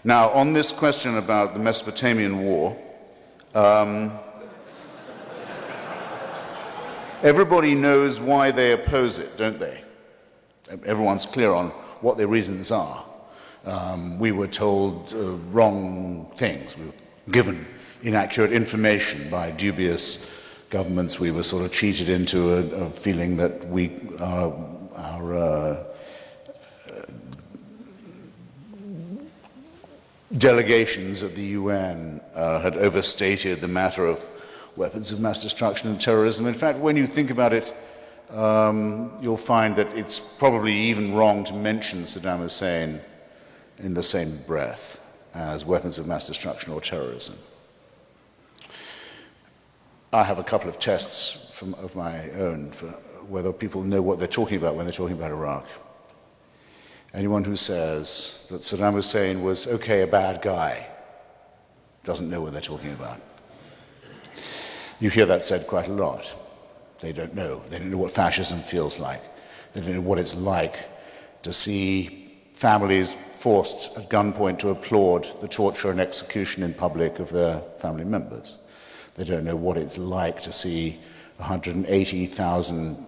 Now, on this question about the Mesopotamian War, everybody knows why they oppose it, don't they? Everyone's clear on what their reasons are. We were told wrong things. We were given inaccurate information by dubious governments. We were sort of cheated into a feeling that our delegations at the UN had overstated the matter of weapons of mass destruction and terrorism. In fact, when you think about it, you'll find that it's probably even wrong to mention Saddam Hussein in the same breath as weapons of mass destruction or terrorism. I have a couple of tests of my own for whether people know what they're talking about when they're talking about Iraq. Anyone who says that Saddam Hussein was, okay, a bad guy, doesn't know what they're talking about. You hear that said quite a lot. They don't know. They don't know what fascism feels like. They don't know what it's like to see families forced at gunpoint to applaud the torture and execution in public of their family members. They don't know what it's like to see 180,000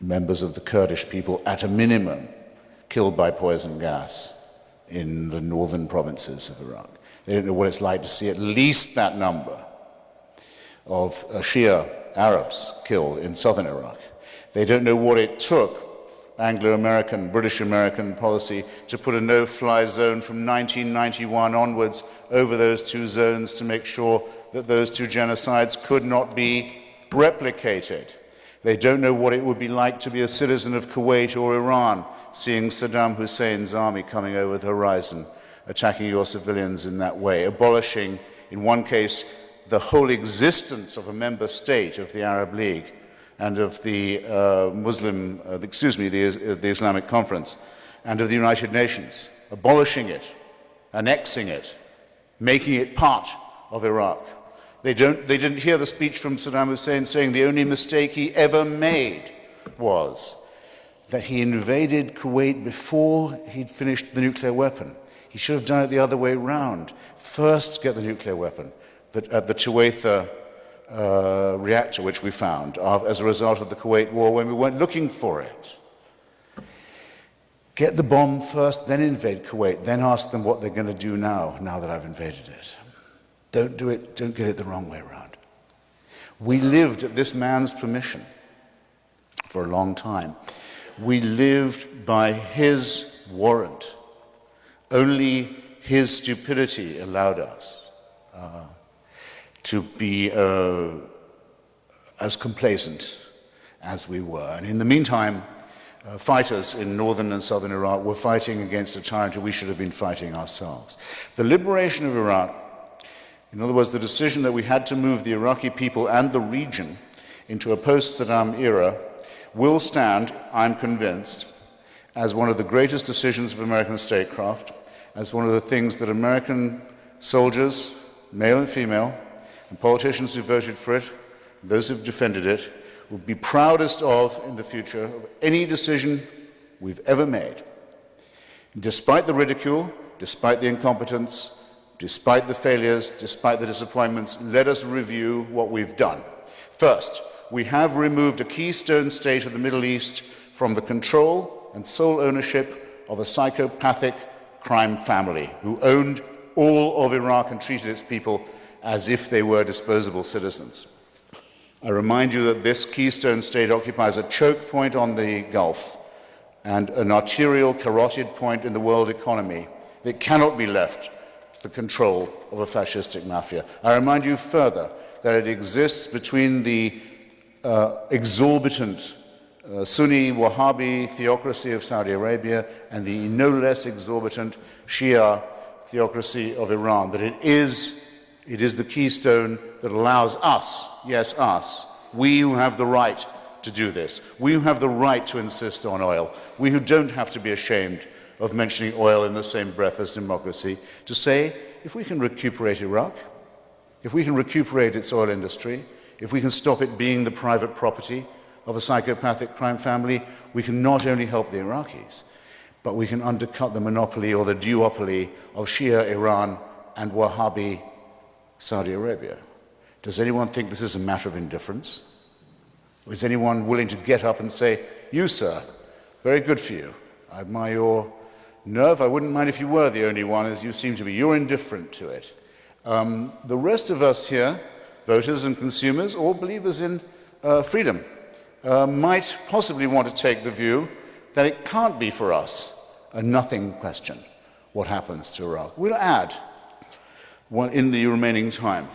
members of the Kurdish people, at a minimum, killed by poison gas in the northern provinces of Iraq. They don't know what it's like to see at least that number of Shia Arabs killed in southern Iraq. They don't know what it took, Anglo-American, British-American policy, to put a no-fly zone from 1991 onwards over those two zones to make sure that those two genocides could not be replicated. They don't know what it would be like to be a citizen of Kuwait or Iran, seeing Saddam Hussein's army coming over the horizon, attacking your civilians in that way, abolishing, in one case, the whole existence of a member state of the Arab League and of the the Islamic Conference and of the United Nations, abolishing it, annexing it, making it part of Iraq. They didn't hear the speech from Saddam Hussein saying the only mistake he ever made was that he invaded Kuwait before he'd finished the nuclear weapon. He should have done it the other way around. First get the nuclear weapon at the Tuwaitha reactor, which we found as a result of the Kuwait war when we weren't looking for it. Get the bomb first, then invade Kuwait, then ask them what they're going to do now that I've invaded it. Don't do it, don't get it the wrong way around. We lived at this man's permission for a long time. We lived by his warrant. Only his stupidity allowed us to be as complacent as we were. And in the meantime, fighters in northern and southern Iraq were fighting against a tyrant who we should have been fighting ourselves. The liberation of Iraq, in other words, the decision that we had to move the Iraqi people and the region into a post-Saddam era, will stand, I'm convinced, as one of the greatest decisions of American statecraft, as one of the things that American soldiers, male and female, and politicians who voted for it, those who've defended it, will be proudest of in the future of any decision we've ever made. Despite the ridicule, despite the incompetence, despite the failures, despite the disappointments, let us review what we've done. First, we have removed a keystone state of the Middle East from the control and sole ownership of a psychopathic crime family who owned all of Iraq and treated its people as if they were disposable citizens. I remind you that this keystone state occupies a choke point on the Gulf and an arterial carotid point in the world economy that cannot be left to the control of a fascistic mafia. I remind you further that it exists between the exorbitant Sunni Wahhabi theocracy of Saudi Arabia and the no less exorbitant Shia theocracy of Iran, that it is the keystone that allows us, yes us, we who have the right to do this, we who have the right to insist on oil, we who don't have to be ashamed of mentioning oil in the same breath as democracy, to say, if we can recuperate Iraq, if we can recuperate its oil industry, if we can stop it being the private property of a psychopathic crime family, we can not only help the Iraqis, but we can undercut the monopoly or the duopoly of Shia Iran and Wahhabi Saudi Arabia. Does anyone think this is a matter of indifference? Or is anyone willing to get up and say, you, sir, very good for you. I admire your nerve. I wouldn't mind if you were the only one, as you seem to be. You're indifferent to it. The rest of us here, voters and consumers, all believers in freedom, might possibly want to take the view that it can't be for us a nothing question what happens to Iraq. We'll add, in the remaining time,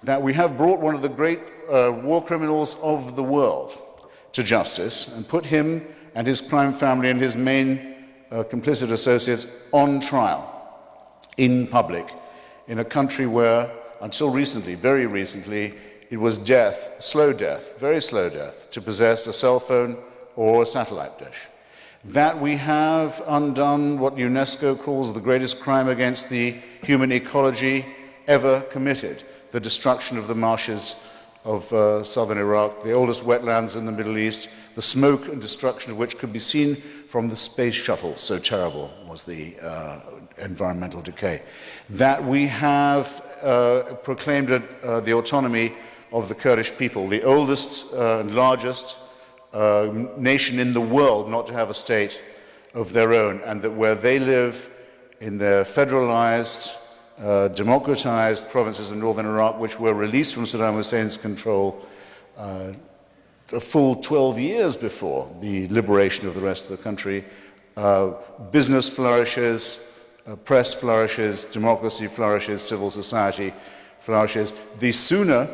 that we have brought one of the great war criminals of the world to justice and put him and his crime family and his main complicit associates on trial in public in a country where, until recently, very recently, it was death, slow death, very slow death, to possess a cell phone or a satellite dish. That we have undone what UNESCO calls the greatest crime against the human ecology ever committed, the destruction of the marshes of southern Iraq, the oldest wetlands in the Middle East, the smoke and destruction of which could be seen from the space shuttle, so terrible was the environmental decay. That we have proclaimed the autonomy of the Kurdish people, the oldest and largest nation in the world not to have a state of their own, and that where they live in their federalized, democratized provinces in northern Iraq, which were released from Saddam Hussein's control a full 12 years before the liberation of the rest of the country, business flourishes, press flourishes, democracy flourishes, civil society flourishes. The sooner,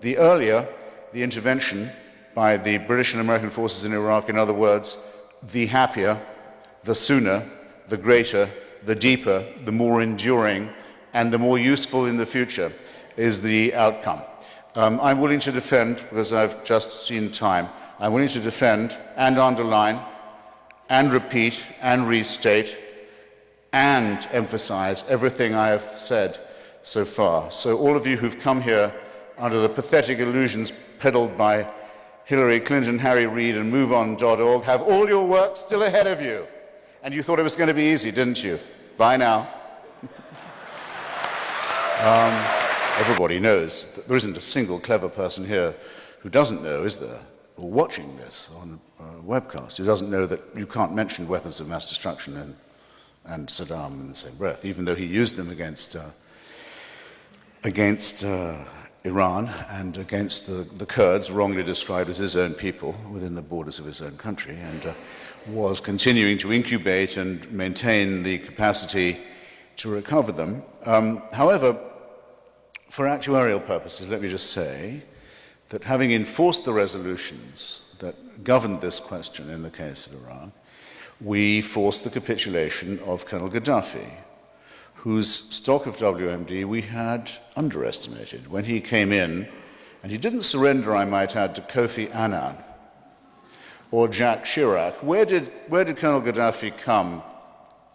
the earlier the intervention by the British and American forces in Iraq, in other words, the happier, the sooner, the greater, the deeper, the more enduring, and the more useful in the future is the outcome. I'm willing to defend, because I've just seen time, I'm willing to defend and underline and repeat and restate and emphasize everything I have said so far. So all of you who've come here under the pathetic illusions peddled by Hillary Clinton, Harry Reid, and MoveOn.org have all your work still ahead of you. And you thought it was going to be easy, didn't you? Bye now. Everybody knows that there isn't a single clever person here who doesn't know, is there, or watching this on a webcast, who doesn't know that you can't mention weapons of mass destruction and Saddam in the same breath, even though he used them against Iran and against the Kurds, wrongly described as his own people within the borders of his own country, and was continuing to incubate and maintain the capacity to recover them. However, for actuarial purposes, let me just say that having enforced the resolutions that governed this question in the case of Iraq, we forced the capitulation of Colonel Gaddafi, whose stock of WMD we had underestimated. When he came in, and he didn't surrender, I might add, to Kofi Annan or Jacques Chirac. Where did Colonel Gaddafi come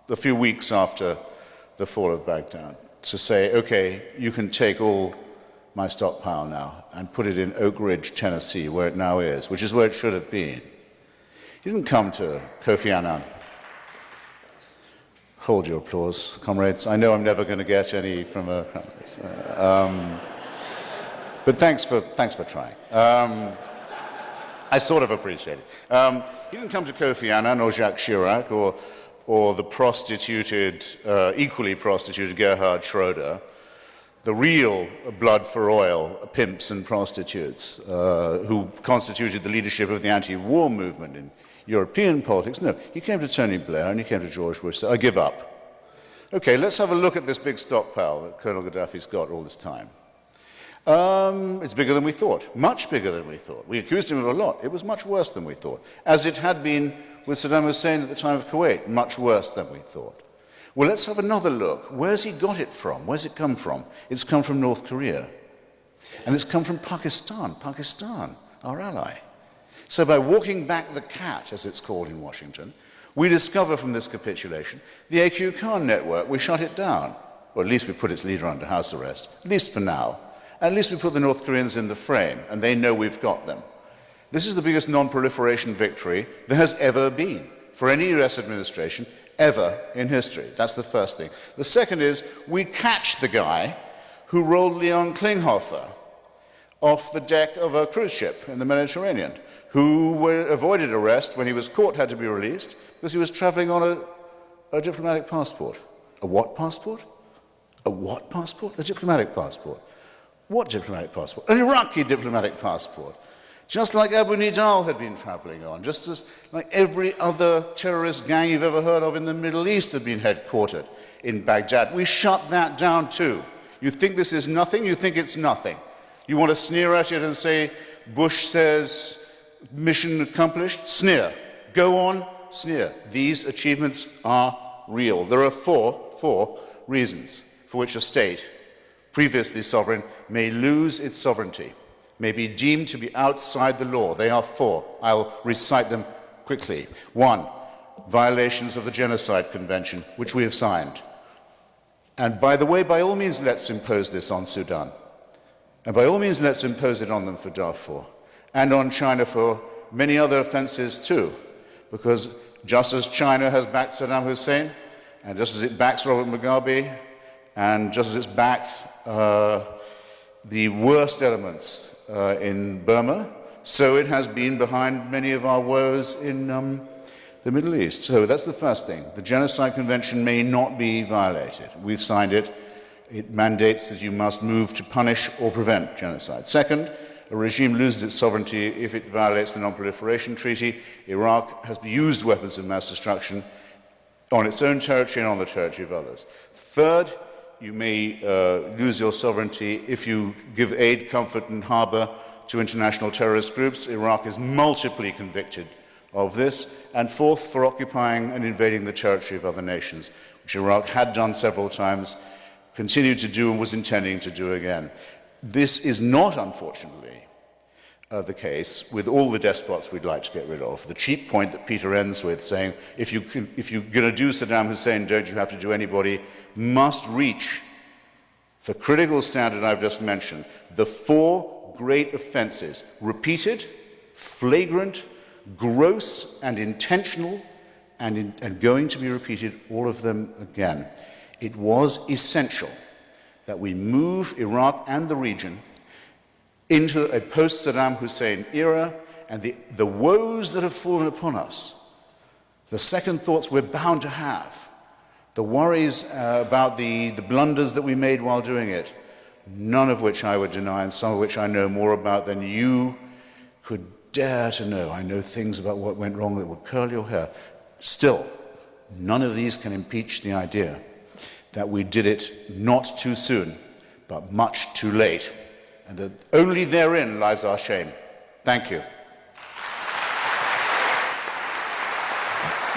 a few weeks after the fall of Baghdad to say, okay, you can take all my stockpile now and put it in Oak Ridge, Tennessee, where it now is, which is where it should have been? He didn't come to Kofi Annan. Hold your applause, comrades. I know I'm never going to get any from a comrades. But thanks for trying. I sort of appreciate it. He didn't come to Kofi Annan or Jacques Chirac or the prostituted, equally prostituted Gerhard Schroeder, the real blood for oil pimps and prostitutes who constituted the leadership of the anti-war movement in European politics. No, he came to Tony Blair and he came to George Bush, said, I give up. Okay, let's have a look at this big stockpile that Colonel Gaddafi's got all this time. It's bigger than we thought, much bigger than we thought. We accused him of a lot. It was much worse than we thought, as it had been with Saddam Hussein at the time of Kuwait, much worse than we thought. Well, let's have another look. Where's he got it from? Where's it come from? It's come from North Korea. And it's come from Pakistan, our ally. So by walking back the cat, as it's called in Washington, we discover from this capitulation the AQ Khan network. We shut it down. Or at least we put its leader under house arrest, at least for now. At least we put the North Koreans in the frame, and they know we've got them. This is the biggest non-proliferation victory there has ever been for any US administration ever in history. That's the first thing. The second is we catch the guy who rolled Leon Klinghoffer off the deck of a cruise ship in the Mediterranean, who avoided arrest when he was caught, had to be released, because he was traveling on a diplomatic passport. A what passport? A what passport? A diplomatic passport. What diplomatic passport? An Iraqi diplomatic passport. Just like Abu Nidal had been traveling on, just as like every other terrorist gang you've ever heard of in the Middle East had been headquartered in Baghdad. We shut that down too. You think this is nothing, you think it's nothing. You want to sneer at it and say, Bush says, mission accomplished? Sneer. Go on, sneer. These achievements are real. There are four reasons for which a state, previously sovereign, may lose its sovereignty, may be deemed to be outside the law. They are four. I'll recite them quickly. 1, violations of the Genocide Convention, which we have signed. And by the way, by all means, let's impose this on Sudan. And by all means, let's impose it on them for Darfur. And on China for many other offenses too. Because just as China has backed Saddam Hussein, and just as it backs Robert Mugabe, and just as it's backed the worst elements in Burma, so it has been behind many of our woes in the Middle East. So that's the first thing. The Genocide Convention may not be violated. We've signed it. It mandates that you must move to punish or prevent genocide. Second, a regime loses its sovereignty if it violates the Non-Proliferation Treaty. Iraq has used weapons of mass destruction on its own territory and on the territory of others. Third, you may lose your sovereignty if you give aid, comfort, and harbor to international terrorist groups. Iraq is multiply convicted of this. And fourth, for occupying and invading the territory of other nations, which Iraq had done several times, continued to do, and was intending to do again. This is not, unfortunately, the case with all the despots we'd like to get rid of. The cheap point that Peter ends with, saying, if you're going to do Saddam Hussein, don't you have to do anybody, must reach the critical standard I've just mentioned. The 4 great offenses: repeated, flagrant, gross, and intentional, and going to be repeated, all of them again. It was essential that we move Iraq and the region into a post-Saddam Hussein era, and the woes that have fallen upon us, the second thoughts we're bound to have, the worries about the blunders that we made while doing it, none of which I would deny, and some of which I know more about than you could dare to know. I know things about what went wrong that would curl your hair. Still, none of these can impeach the idea that we did it not too soon, but much too late, and that only therein lies our shame. Thank you.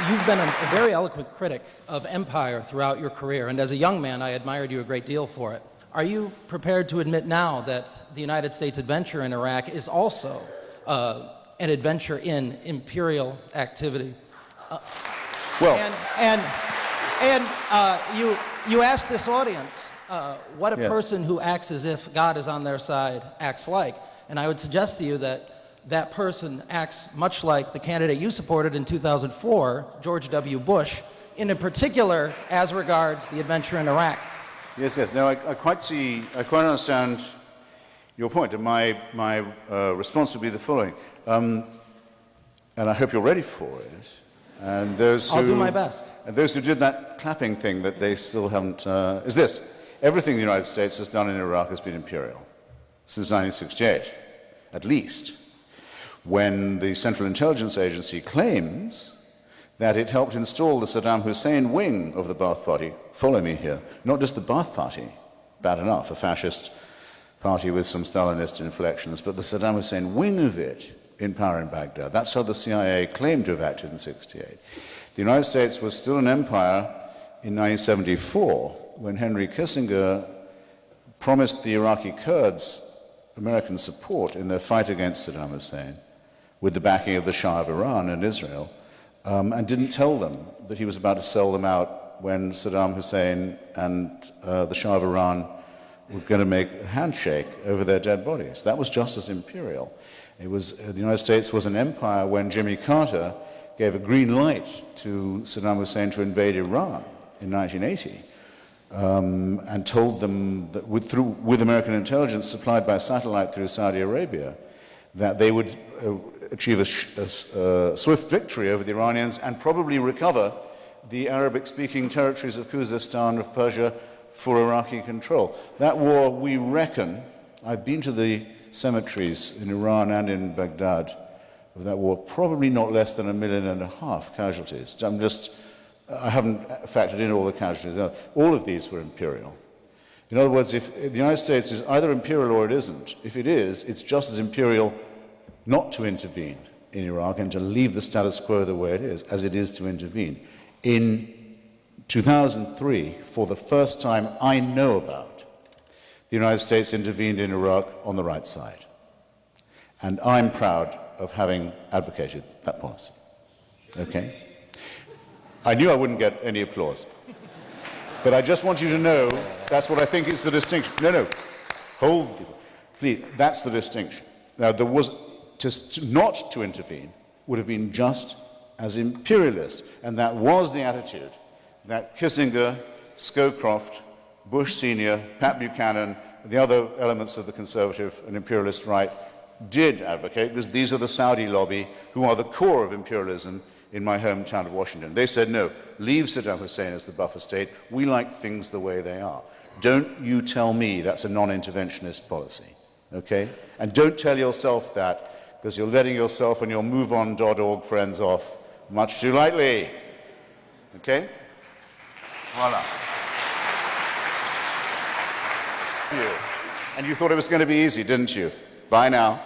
You've been a very eloquent critic of empire throughout your career, and as a young man, I admired you a great deal for it. Are you prepared to admit now that the United States adventure in Iraq is also an adventure in imperial activity? You asked this audience what a person who acts as if God is on their side acts like, and I would suggest to you that that person acts much like the candidate you supported in 2004, George W. Bush, in particular as regards the adventure in Iraq. Yes. No, I quite understand your point, and my response would be the following, and I hope you're ready for it. And I'll do my best. And those who did that clapping thing that they still haven't, is this: everything the United States has done in Iraq has been imperial, since 1968, at least. When the Central Intelligence Agency claims that it helped install the Saddam Hussein wing of the Ba'ath Party, follow me here, not just the Ba'ath Party, bad enough, a fascist party with some Stalinist inflections, but the Saddam Hussein wing of it in power in Baghdad. That's how the CIA claimed to have acted in 1968. The United States was still an empire in 1974 when Henry Kissinger promised the Iraqi Kurds American support in their fight against Saddam Hussein with the backing of the Shah of Iran and Israel, and didn't tell them that he was about to sell them out when Saddam Hussein and the Shah of Iran were going to make a handshake over their dead bodies. That was just as imperial. It was, the United States was an empire when Jimmy Carter gave a green light to Saddam Hussein to invade Iran in 1980, and told them that with American intelligence supplied by satellite through Saudi Arabia, that they would achieve a swift victory over the Iranians and probably recover the Arabic-speaking territories of Khuzestan, of Persia, for Iraqi control. That war, we reckon, I've been to the cemeteries in Iran and in Baghdad of that war, probably not less than 1.5 million casualties. I haven't factored in all the casualties. All of these were imperial. In other words, if the United States is either imperial or it isn't, if it is, it's just as imperial not to intervene in Iraq and to leave the status quo the way it is, as it is to intervene. In 2003, for the first time I know about, the United States intervened in Iraq on the right side. And I'm proud of having advocated that policy. Okay? I knew I wouldn't get any applause. But I just want you to know that's what I think is the distinction. No, hold, please, that's the distinction. Now, there was, not to intervene would have been just as imperialist, and that was the attitude that Kissinger, Scowcroft, Bush Sr., Pat Buchanan, the other elements of the conservative and imperialist right did advocate, because these are the Saudi lobby who are the core of imperialism in my hometown of Washington. They said, no, leave Saddam Hussein as the buffer state. We like things the way they are. Don't you tell me that's a non-interventionist policy, okay? And don't tell yourself that, because you're letting yourself and your MoveOn.org friends off much too lightly, okay? Voila. And you thought it was going to be easy, didn't you? Bye now.